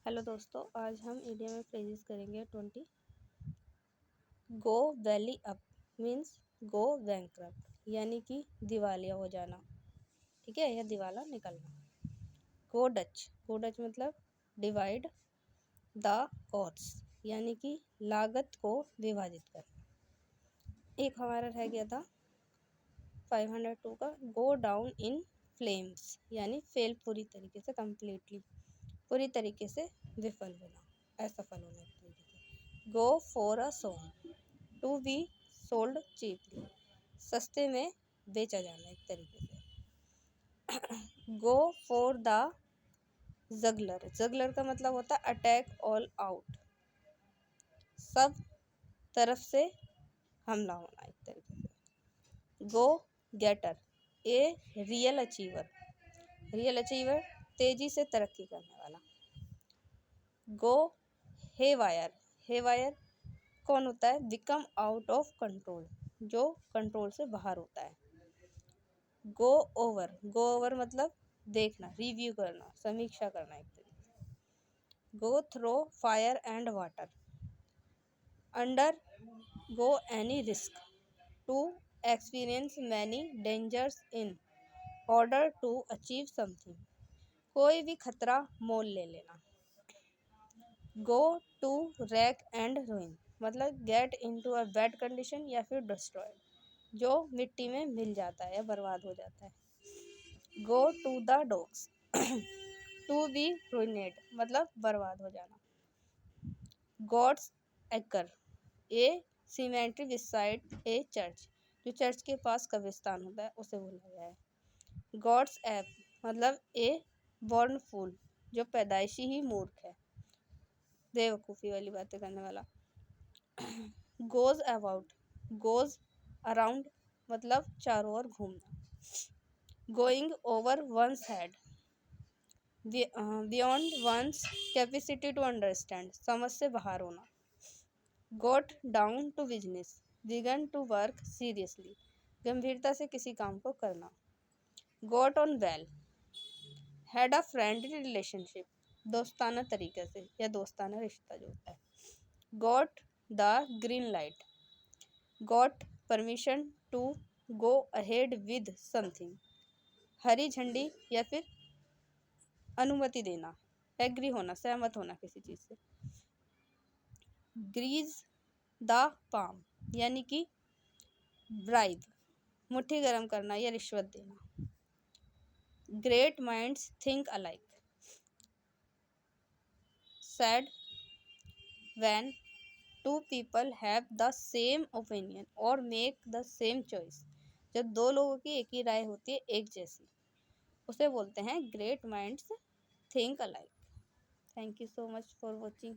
Hello दोस्तों, आज हम इंडिया में फ्रेजेस करेंगे 20। Go belly up means go bankrupt, यानी कि दिवालिया हो जाना। ठीक है, या दिवाला निकलना। गो डच मतलब डिवाइड द कॉस्ट, यानी कि लागत को विभाजित करना। एक हमारा रह गया था 502 का गो डाउन इन फ्लेम्स, यानी फेल पूरी तरीके से, कंप्लीटली पूरी तरीके से विफल होना, असफल होना एक तरीके से। Go for a song, to be sold cheaply, सस्ते में बेचा जाना एक तरीके से। गो फॉर द जगलर का मतलब होता है अटैक ऑल आउट, सब तरफ से हमला होना एक तरीके से। गो गेटर, ए रियल अचीवर तेजी से तरक्की करने वाला। गो हेवायर कौन होता है? बिकम आउट ऑफ कंट्रोल, जो कंट्रोल से बाहर होता है। गो ओवर मतलब देखना, रिव्यू करना, समीक्षा करना एक तरीके से। Go through fire and water, undergo any risk, to experience many dangers in order to achieve something, कोई भी खतरा मोल ले लेना। Go to rack and ruin मतलब get into a bad condition या फिर डिस्ट्रॉयड, जो मिट्टी में मिल जाता है या बर्बाद हो जाता है। Go to the dogs, to be ruined मतलब बर्बाद हो जाना। God's acre, a cemetery beside a church, जो चर्च के पास कब्रिस्तान होता है उसे बोला गया है। गॉड्स ऐप मतलब ए बॉर्न फूल, जो पैदाइशी ही मूर्ख है, बेवकूफ़ी वाली बातें करने वाला। गोज़ अराउंड मतलब चारों ओर घूमना। Going over one's head, beyond one's capacity to understand, समझ से बाहर होना। Got down to business, began to work seriously, गंभीरता से किसी काम को करना। Got on well, had a friendly relationship, दोस्ताना तरीके से या दोस्ताना रिश्ता जो होता है। Got the green light, got permission to go ahead with something, हरी झंडी या फिर अनुमति देना, एग्री होना, सहमत होना किसी चीज़ से। ग्रीज द पाम यानी कि ब्राइब, मुट्ठी गर्म करना या रिश्वत देना। Great minds think alike, said when two people have the same opinion और मेक द सेम चॉइस, जब दो लोगों की एक ही राय होती है, एक जैसी, उसे बोलते हैं great minds think alike. Thank you so much for watching.